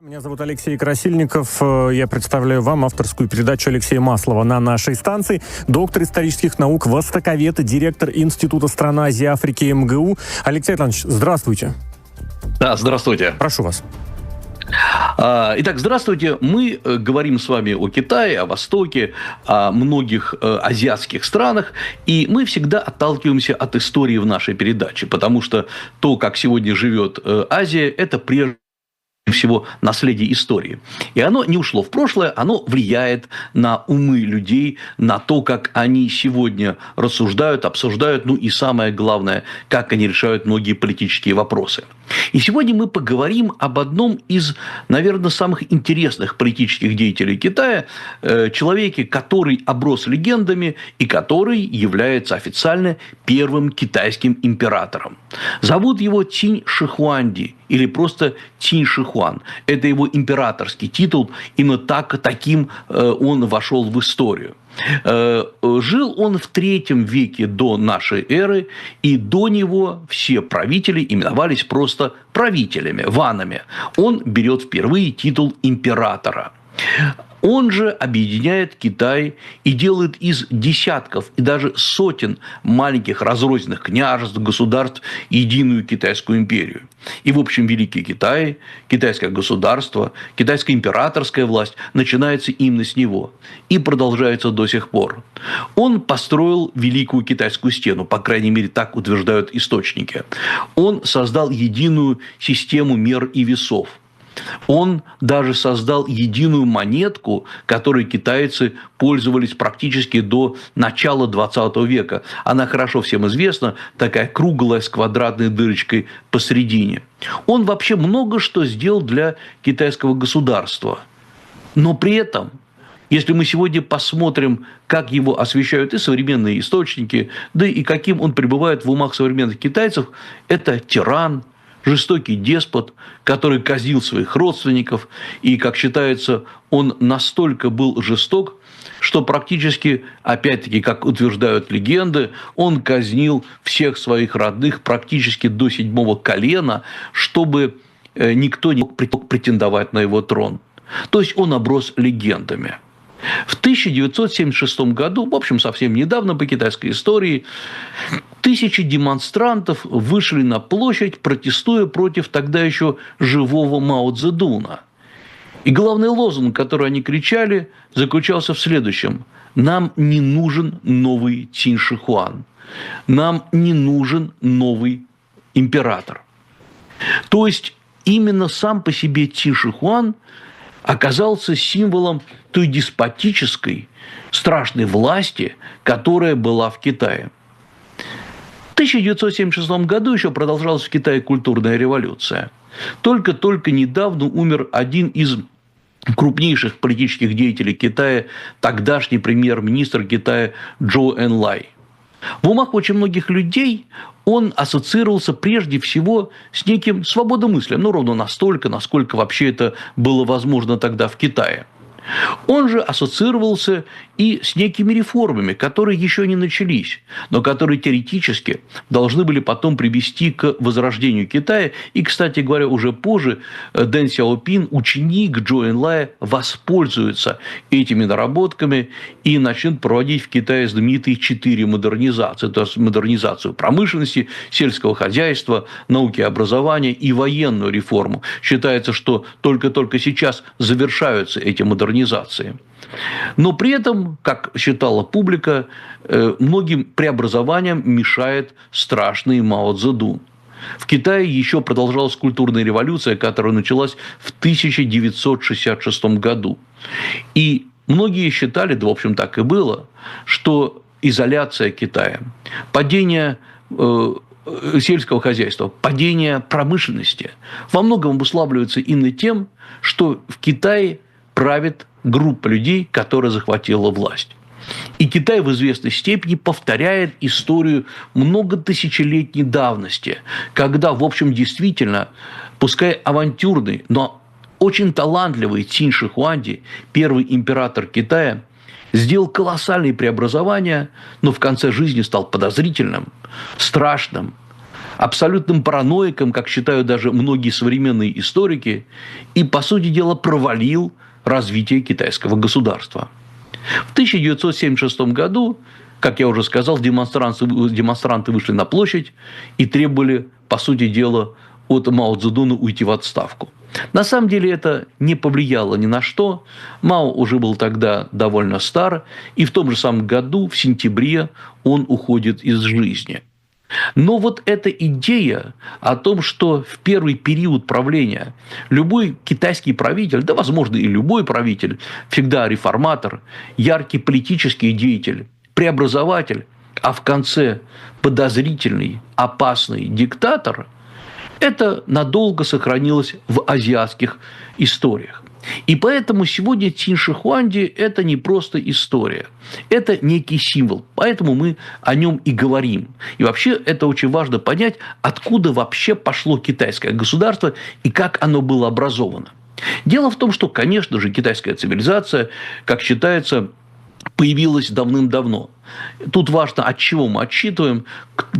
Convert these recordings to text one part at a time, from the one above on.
Меня зовут Алексей Красильников. Я представляю вам авторскую передачу Алексея Маслова на нашей станции. Доктор исторических наук, востоковед, директор Института стран Азии и Африки МГУ. Алексей Александрович, здравствуйте. Да, здравствуйте. Прошу вас. Итак, здравствуйте. Мы говорим с вами о Китае, о Востоке, о многих азиатских странах, и мы всегда отталкиваемся от истории в нашей передаче, потому что то, как сегодня живет Азия, это прежде всего наследие истории. И оно не ушло в прошлое, оно влияет на умы людей, на то, как они сегодня рассуждают, обсуждают, ну и самое главное, как они решают многие политические вопросы. И сегодня мы поговорим об одном из, наверное, самых интересных политических деятелей Китая, человеке, который оброс легендами и который является официально первым китайским императором. Зовут его Цинь Шихуанди или просто Цинь Шихуан. Это его императорский титул, именно таким он вошел в историю. Жил он в III веке до нашей эры, и до него все правители именовались просто правителями, ванами. Он берет впервые титул императора. Он же объединяет Китай и делает из десятков и даже сотен маленьких разрозненных княжеств, государств единую Китайскую империю. И, в общем, Великий Китай, китайское государство, китайская императорская власть начинается именно с него и продолжается до сих пор. Он построил Великую Китайскую стену, по крайней мере, так утверждают источники. Он создал единую систему мер и весов. Он даже создал единую монетку, которой китайцы пользовались практически до начала 20 века. Она хорошо всем известна, такая круглая, с квадратной дырочкой посередине. Он вообще много что сделал для китайского государства. Но при этом, если мы сегодня посмотрим, как его освещают и современные источники, да и каким он пребывает в умах современных китайцев, это тиран, жестокий деспот, который казнил своих родственников, и, как считается, он настолько был жесток, что практически, опять-таки, как утверждают легенды, он казнил всех своих родных практически до 7-го колена, чтобы никто не мог претендовать на его трон. То есть он оброс легендами. В 1976 году, в общем, совсем недавно по китайской истории, тысячи демонстрантов вышли на площадь, протестуя против тогда еще живого Мао Цзэдуна. И главный лозунг, который они кричали, заключался в следующем: «Нам не нужен новый Цинь Шихуан, нам не нужен новый император». То есть именно сам по себе Цинь Шихуан оказался символом той деспотической, страшной власти, которая была в Китае. В 1976 году еще продолжалась в Китае культурная революция. Только-только недавно умер один из крупнейших политических деятелей Китая, тогдашний премьер-министр Китая Чжоу Энлай. В умах очень многих людей он ассоциировался прежде всего с неким свободомыслием, ну, ровно настолько, насколько вообще это было возможно тогда в Китае. Он же ассоциировался и с некими реформами, которые еще не начались, но которые теоретически должны были потом привести к возрождению Китая. И, кстати говоря, уже позже Дэн Сяопин, ученик Чжоу Энлая, воспользуется этими наработками и начнет проводить в Китае знаменитые 4 модернизации. То есть модернизацию промышленности, сельского хозяйства, науки и образования и военную реформу. Считается, что только-только сейчас завершаются эти модернизации. Но при этом, как считала публика, многим преобразованиям мешает страшный Мао Цзэдун. В Китае еще продолжалась культурная революция, которая началась в 1966 году. И многие считали, да в общем так и было, что изоляция Китая, падение сельского хозяйства, падение промышленности во многом обуславливается именно тем, что в Китае правит группа людей, которая захватила власть. И Китай в известной степени повторяет историю многотысячелетней давности, когда, в общем, действительно, пускай авантюрный, но очень талантливый Цинь Шихуанди, первый император Китая, сделал колоссальные преобразования, но в конце жизни стал подозрительным, страшным, абсолютным параноиком, как считают даже многие современные историки, и, по сути дела, провалил развитие китайского государства. В 1976 году, как я уже сказал, демонстранты вышли на площадь и требовали, по сути дела, от Мао Цзэдуна уйти в отставку. На самом деле это не повлияло ни на что. Мао уже был тогда довольно стар, и в том же самом году, в сентябре, он уходит из жизни. Но вот эта идея о том, что в первый период правления любой китайский правитель, да, возможно, и любой правитель, всегда реформатор, яркий политический деятель, преобразователь, а в конце подозрительный, опасный диктатор, это надолго сохранилось в азиатских историях. И поэтому сегодня Цин Ши Хуанди – это не просто история, это некий символ, поэтому мы о нем и говорим. И вообще это очень важно понять, откуда вообще пошло китайское государство и как оно было образовано. Дело в том, что, конечно же, китайская цивилизация, как считается, появилась давным-давно. Тут важно, от чего мы отсчитываем.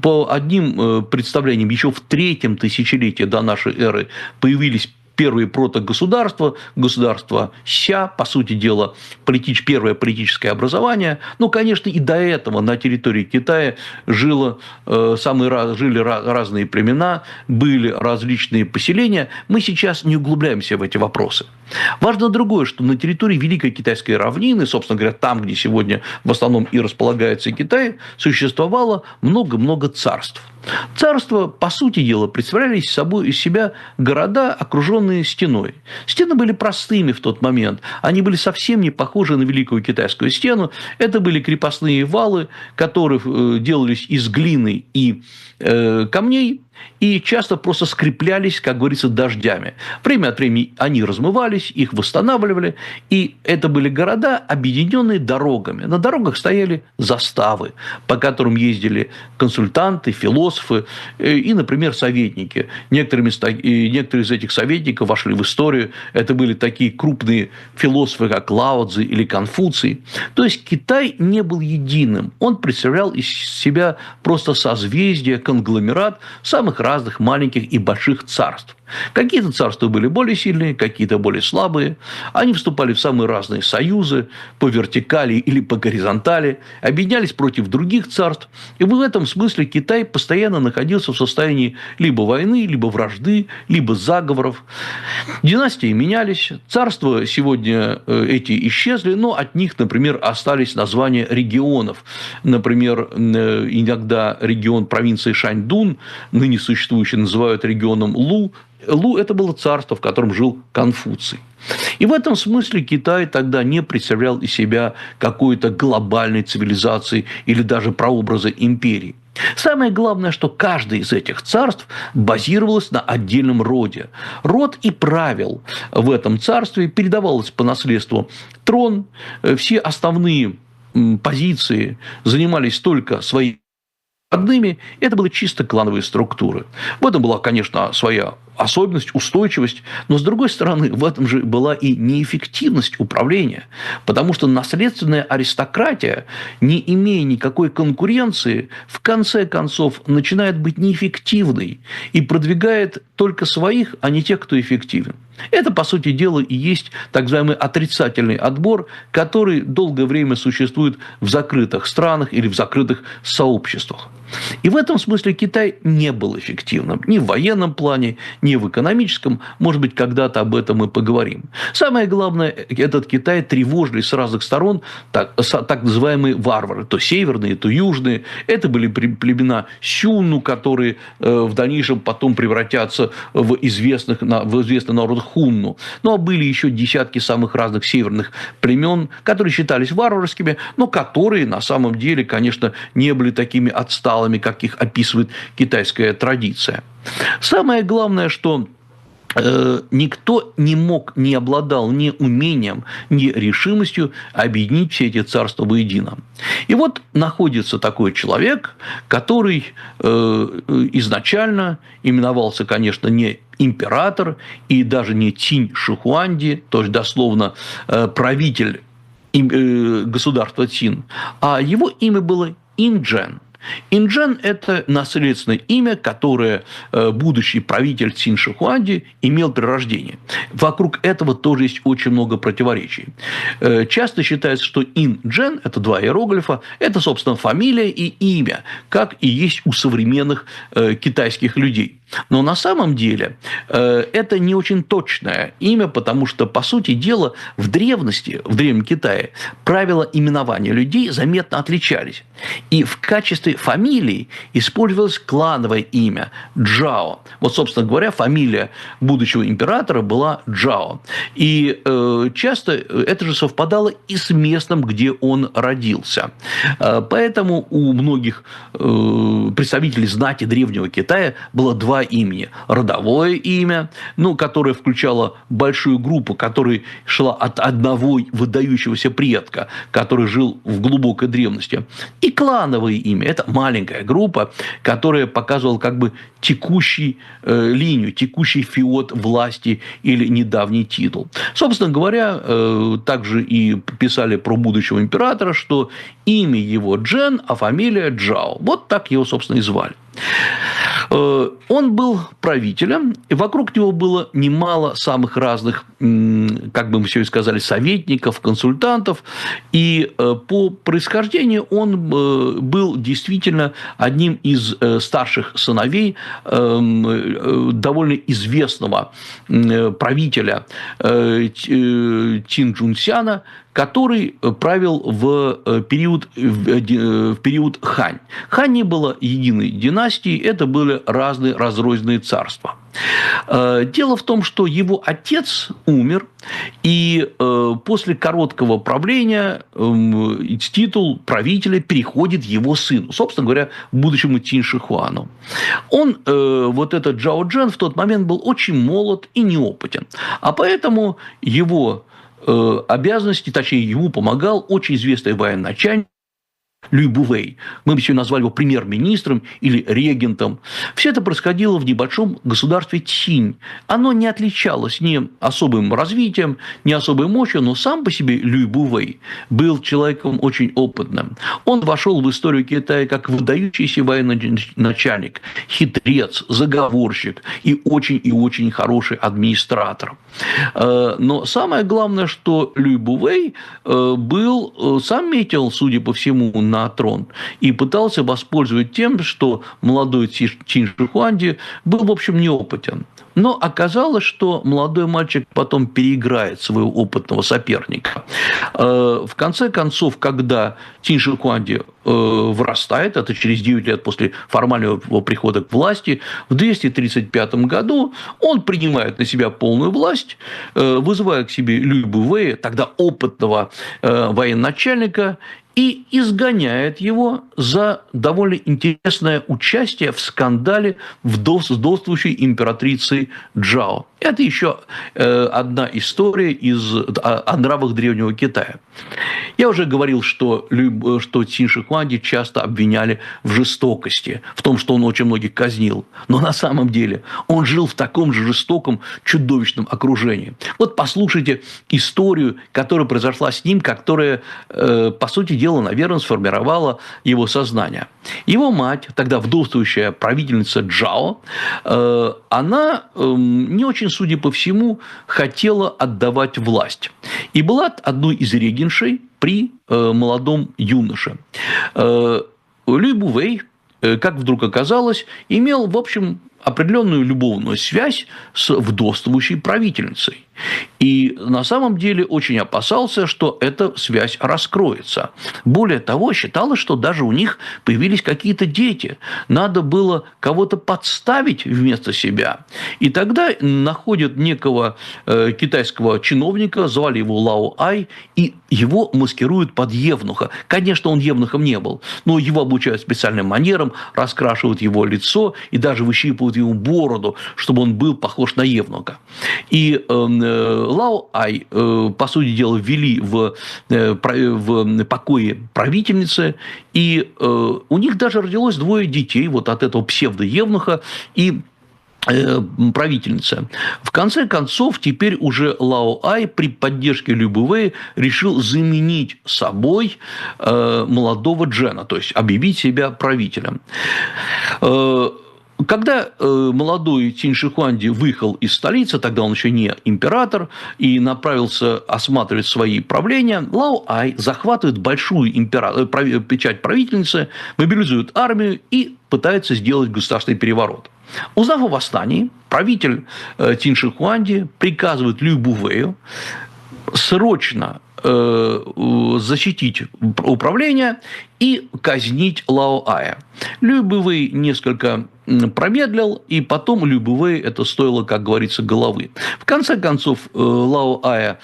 По одним представлениям, еще в 3-м тысячелетии до нашей эры появились первые протогосударства, государство Ся, по сути дела, первое политическое образование. Ну, конечно, и до этого на территории Китая жили разные племена, были различные поселения. Мы сейчас не углубляемся в эти вопросы. Важно другое, что на территории Великой Китайской равнины, собственно говоря, там, где сегодня в основном и располагается Китай, существовало много-много царств. Царства, по сути дела, представляли собой из себя города, окруженные стеной. Стены были простыми в тот момент. Они были совсем не похожи на Великую Китайскую стену. Это были крепостные валы, которые делались из глины и камней, и часто просто скреплялись, как говорится, дождями. Время от времени они размывались, их восстанавливали, и это были города, объединенные дорогами. На дорогах стояли заставы, по которым ездили консультанты, философы и, например, советники. Некоторые из этих советников вошли в историю. Это были такие крупные философы, как Лао Цзы или Конфуций. То есть Китай не был единым. Он представлял из себя просто созвездие, конгломерат самых разных маленьких и больших царств. Какие-то царства были более сильные, какие-то более слабые. Они вступали в самые разные союзы по вертикали или по горизонтали, объединялись против других царств. И в этом смысле Китай постоянно находился в состоянии либо войны, либо вражды, либо заговоров. Династии менялись, царства сегодня эти исчезли, но от них, например, остались названия регионов. Например, иногда регион провинции Шаньдун, ныне существующий, называют регионом Лу. Лу – это было царство, в котором жил Конфуций. И в этом смысле Китай тогда не представлял из себя какой-то глобальной цивилизации или даже прообраза империи. Самое главное, что каждое из этих царств базировалось на отдельном роде. Род и правил в этом царстве, передавалось по наследству трон, все основные позиции занимались только своими родными, это были чисто клановые структуры. В этом была, конечно, своя особенность, устойчивость, но, с другой стороны, в этом же была и неэффективность управления, потому что наследственная аристократия, не имея никакой конкуренции, в конце концов начинает быть неэффективной и продвигает только своих, а не тех, кто эффективен. Это, по сути дела, и есть так называемый отрицательный отбор, который долгое время существует в закрытых странах или в закрытых сообществах. И в этом смысле Китай не был эффективным ни в военном плане, ни в экономическом. Может быть, когда-то об этом мы поговорим. Самое главное, этот Китай тревожили с разных сторон так называемые варвары. То северные, то южные. Это были племена Сюнну, которые в дальнейшем потом превратятся в известный народ Хунну. Ну, а были еще десятки самых разных северных племен, которые считались варварскими, но которые на самом деле, конечно, не были такими отсталыми, как их описывает китайская традиция. Самое главное, что никто не обладал ни умением, ни решимостью объединить все эти царства воедино. И вот находится такой человек, который изначально именовался, конечно, не император и даже не Цин Ши Хуанди, то есть дословно правитель государства Цин, а его имя было Инджен. Инджен – это наследственное имя, которое будущий правитель Цин Шихуанди имел при рождении. Вокруг этого тоже есть очень много противоречий. Часто считается, что Инджен – это два иероглифа, это, собственно, фамилия и имя, как и есть у современных китайских людей. Но на самом деле это не очень точное имя, потому что, по сути дела, в древности, в Древнем Китае, правила именования людей заметно отличались. И в качестве фамилии использовалось клановое имя – Джао. Вот, собственно говоря, фамилия будущего императора была Джао. И часто это же совпадало и с местом, где он родился. Поэтому у многих представителей знати Древнего Китая было два имени. Родовое имя, которое включало большую группу, которая шла от одного выдающегося предка, который жил в глубокой древности. И клановое имя. Это маленькая группа, которая показывала как бы текущую линию, текущий феод власти или недавний титул. Собственно говоря, также и писали про будущего императора, что имя его Джен, а фамилия Джао. Вот так его, собственно, и звали. Он был правителем, и вокруг него было немало самых разных, как бы мы сегодня сказали, советников, консультантов. И по происхождению он был действительно одним из старших сыновей довольно известного правителя Цин Чжунсяна, который правил в период Хань. Хань не было единой династии, это были разные разрозненные царства. Дело в том, что его отец умер, и после короткого правления титул правителя переходит его сыну, собственно говоря, будущему Цин Шихуану. Он, вот этот Джао Джен, в тот момент был очень молод и неопытен, а поэтому его обязанности, точнее, ему помогал очень известный военачальник Люй Бувей. Мы бы сегодня назвали его премьер-министром или регентом. Все это происходило в небольшом государстве Цинь. Оно не отличалось ни особым развитием, ни особой мощью, но сам по себе Люй Бувей был человеком очень опытным. Он вошел в историю Китая как выдающийся военачальник, хитрец, заговорщик и очень хороший администратор. Но самое главное, что Люй Бувей сам метил, судя по всему, на трон и пытался воспользоваться тем, что молодой Цин Шихуанди был, в общем, неопытен. Но оказалось, что молодой мальчик потом переиграет своего опытного соперника. В конце концов, когда Цин Шихуанди вырастает, это через 9 лет после формального его прихода к власти, в 235 году он принимает на себя полную власть, вызывает к себе Люй Бувея, тогда опытного военачальника, и изгоняет его за довольно интересное участие в скандале с вдовствующей императрицей Джао. Это еще одна история о нравах Древнего Китая. Я уже говорил, что Цин Шихуанди часто обвиняли в жестокости, в том, что он очень многих казнил. Но на самом деле он жил в таком же жестоком, чудовищном окружении. Вот послушайте историю, которая произошла с ним, которая, по сути дела, наверное, сформировала его сознание. Его мать, тогда вдовствующая правительница Джао, она не очень, судя по всему, хотела отдавать власть. И была одной из регеншей при молодом юноше. Люй Бувей, как вдруг оказалось, имел, в общем, определенную любовную связь с вдовствующей правительницей. И на самом деле очень опасался, что эта связь раскроется. Более того, считалось, что даже у них появились какие-то дети. Надо было кого-то подставить вместо себя. И тогда находят некого китайского чиновника, звали его Лао Ай, и его маскируют под евнуха. Конечно, он евнухом не был, но его обучают специальным манерам, раскрашивают его лицо и даже выщипывают ему бороду, чтобы он был похож на евнуха. И Лао Ай, по сути дела, ввели в покое правительницы, и у них даже родилось 2 детей вот от этого псевдоевнуха, и правительница. В конце концов, теперь уже Лао Ай при поддержке Лю Бывэя решил заменить собой молодого Джена, то есть объявить себя правителем. Когда молодой Цин Шихуанди выехал из столицы, тогда он еще не император, и направился осматривать свои правления, Лао Ай захватывает большую печать правительницы, мобилизует армию и пытается сделать государственный переворот. Узнав о восстании, правитель Цин Шихуанди приказывает Лю Бывэю срочно защитить управление и казнить Лао Ая. Лю Бывэй несколько промедлил, и потом Лю Бывэй это стоило, как говорится, головы. В конце концов, Лао Ая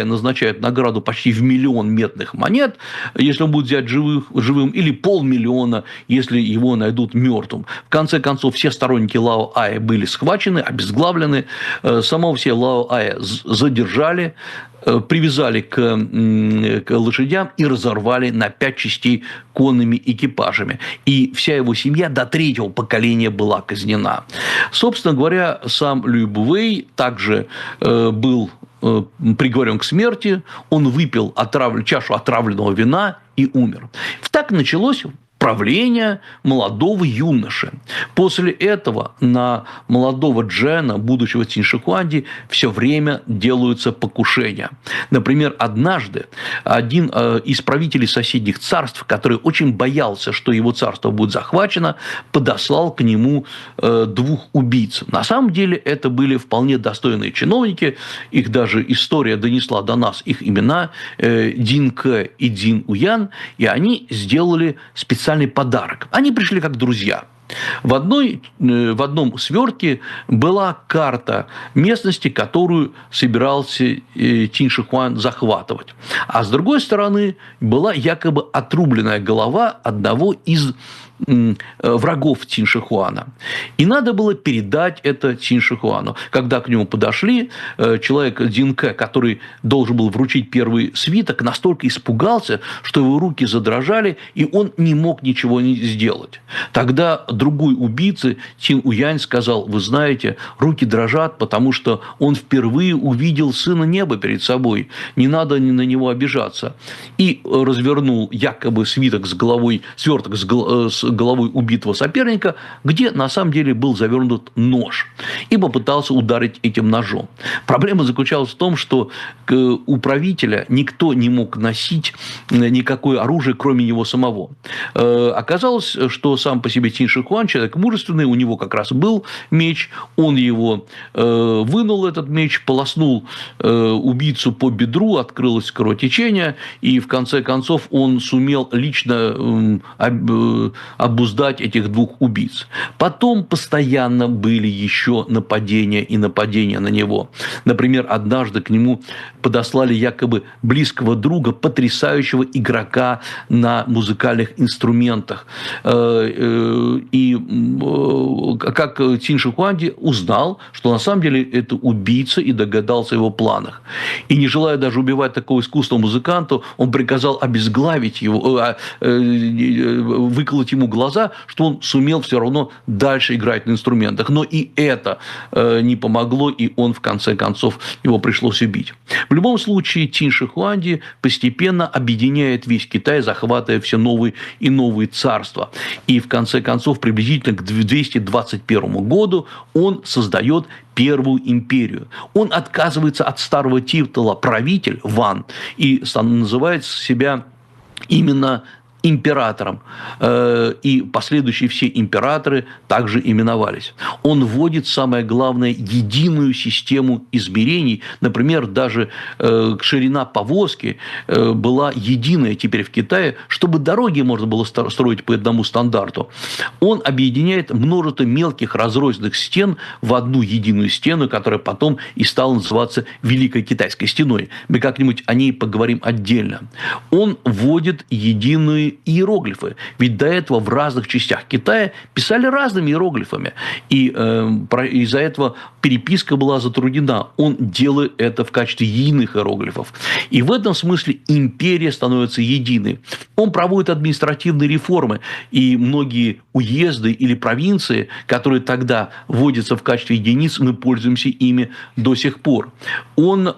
назначает награду почти в 1 миллион медных монет, если он будет взять живым, или 500 000, если его найдут мертвым. В конце концов, все сторонники Лао Ая были схвачены, обезглавлены, самого все Лао Ая задержали, привязали к лошадям и разорвали на 5 частей конными экипажами. И вся его семья до 3-го поколения была казнена. Собственно говоря, сам Лю Бывэй также был приговорен к смерти, он выпил чашу отравленного вина и умер. Так началось правление молодого юноши. После этого на молодого Джена, будущего Цин Шихуанди, все время делаются покушения. Например, однажды один из правителей соседних царств, который очень боялся, что его царство будет захвачено, подослал к нему 2 убийц. На самом деле это были вполне достойные чиновники, их даже история донесла до нас, их имена Дин Кэ и Дин Уян, и они сделали специальный подарок. Они пришли как друзья. В одном свертке была карта местности, которую собирался Цин Шихуан захватывать. А с другой стороны была якобы отрубленная голова одного из врагов Цин Шихуана. И надо было передать это Цин Шихуану. Когда к нему подошли, человек Дин Кэ, который должен был вручить первый свиток, настолько испугался, что его руки задрожали, и он не мог ничего сделать. Тогда другой убийца Цин Уянь сказал: вы знаете, руки дрожат, потому что он впервые увидел сына неба перед собой. Не надо на него обижаться. И развернул якобы сверток с головой убитого соперника, где на самом деле был завернут нож, и попытался ударить этим ножом. Проблема заключалась в том, что у правителя никто не мог носить никакое оружие, кроме него самого. Оказалось, что сам по себе Цин Шихуан человек мужественный, у него как раз был меч, он его вынул, этот меч, полоснул убийцу по бедру, открылось кровотечение, и в конце концов он сумел лично обуздать этих 2 убийц. Потом постоянно были еще нападения и нападения на него. Например, однажды к нему подослали якобы близкого друга, потрясающего игрока на музыкальных инструментах. И как Цин Шихуанди узнал, что на самом деле это убийца, и догадался о его планах. И не желая даже убивать такого искусного музыканта, он приказал обезглавить его, выколоть ему глаза, что он сумел все равно дальше играть на инструментах. Но и это не помогло, и он, в конце концов, его пришлось убить. В любом случае, Цин Шихуанди постепенно объединяет весь Китай, захватывая все новые и новые царства. И, в конце концов, приблизительно к 221 году он создает Первую империю. Он отказывается от старого титула правитель Ван и называет себя именно императором, и последующие все императоры также именовались. Он вводит, самое главное, единую систему измерений. Например, даже ширина повозки была единая теперь в Китае, чтобы дороги можно было строить по одному стандарту. Он объединяет множество мелких разрозненных стен в одну единую стену, которая потом и стала называться Великой Китайской стеной. Мы как-нибудь о ней поговорим отдельно. Он вводит единый новые иероглифы. Ведь до этого в разных частях Китая писали разными иероглифами. И из-за этого переписка была затруднена. Он делает это в качестве единых иероглифов. И в этом смысле империя становится единой. Он проводит административные реформы. И многие уезды или провинции, которые тогда вводятся в качестве единиц, мы пользуемся ими до сих пор. Он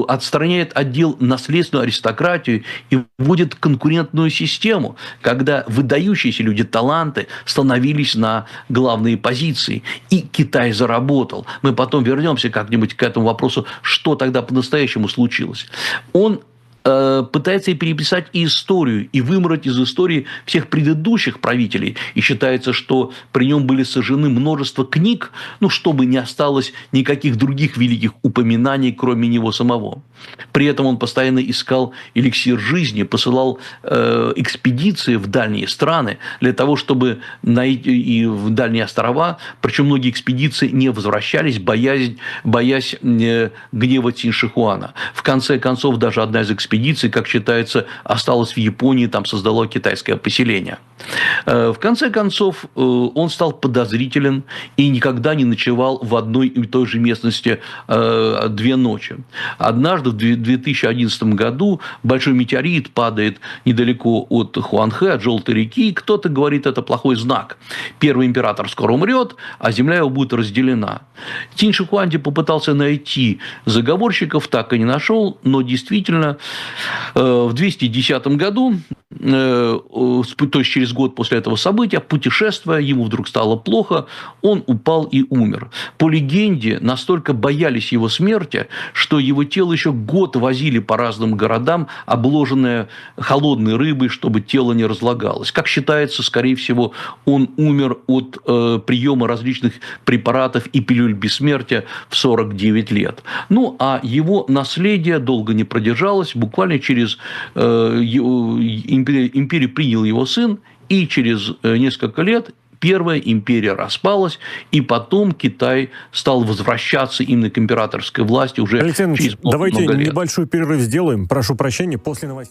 отстраняет отдел наследственную аристократию и вводит конкурентную систему, когда выдающиеся люди, таланты становились на главные позиции. И Китай заработал. Мы потом вернемся как-нибудь к этому вопросу, что тогда по-настоящему случилось. Он пытается и переписать и историю, и вымороть из истории всех предыдущих правителей. И считается, что при нем были сожжены множество книг, чтобы не осталось никаких других великих упоминаний, кроме него самого. При этом он постоянно искал эликсир жизни, посылал экспедиции в дальние страны для того, чтобы найти и в дальние острова. Причем многие экспедиции не возвращались, боясь гнева Цинь-Шихуана. В конце концов, даже одна из экспедиций, как считается, осталась в Японии, там создало китайское поселение. В конце концов, он стал подозрителен и никогда не ночевал в одной и той же местности 2 ночи. Однажды в 2011 году большой метеорит падает недалеко от Хуанхэ, от Желтой реки, и кто-то говорит, это плохой знак. Первый император скоро умрет, а земля его будет разделена. Цинь Шихуанди попытался найти заговорщиков, так и не нашел, но действительно в 210 году, то есть через год после этого события, путешествуя, ему вдруг стало плохо, он упал и умер. По легенде, настолько боялись его смерти, что его тело еще год возили по разным городам, обложенное холодной рыбой, чтобы тело не разлагалось. Как считается, скорее всего, он умер от приема различных препаратов и пилюль бессмертия в 49 лет. А его наследие долго не продержалось. Буквально через империю принял его сын, и через несколько лет Первая империя распалась, и потом Китай стал возвращаться именно к императорской власти уже Алексей Иванович, через много давайте лет. небольшой перерыв сделаем. Прошу прощения, после новостей.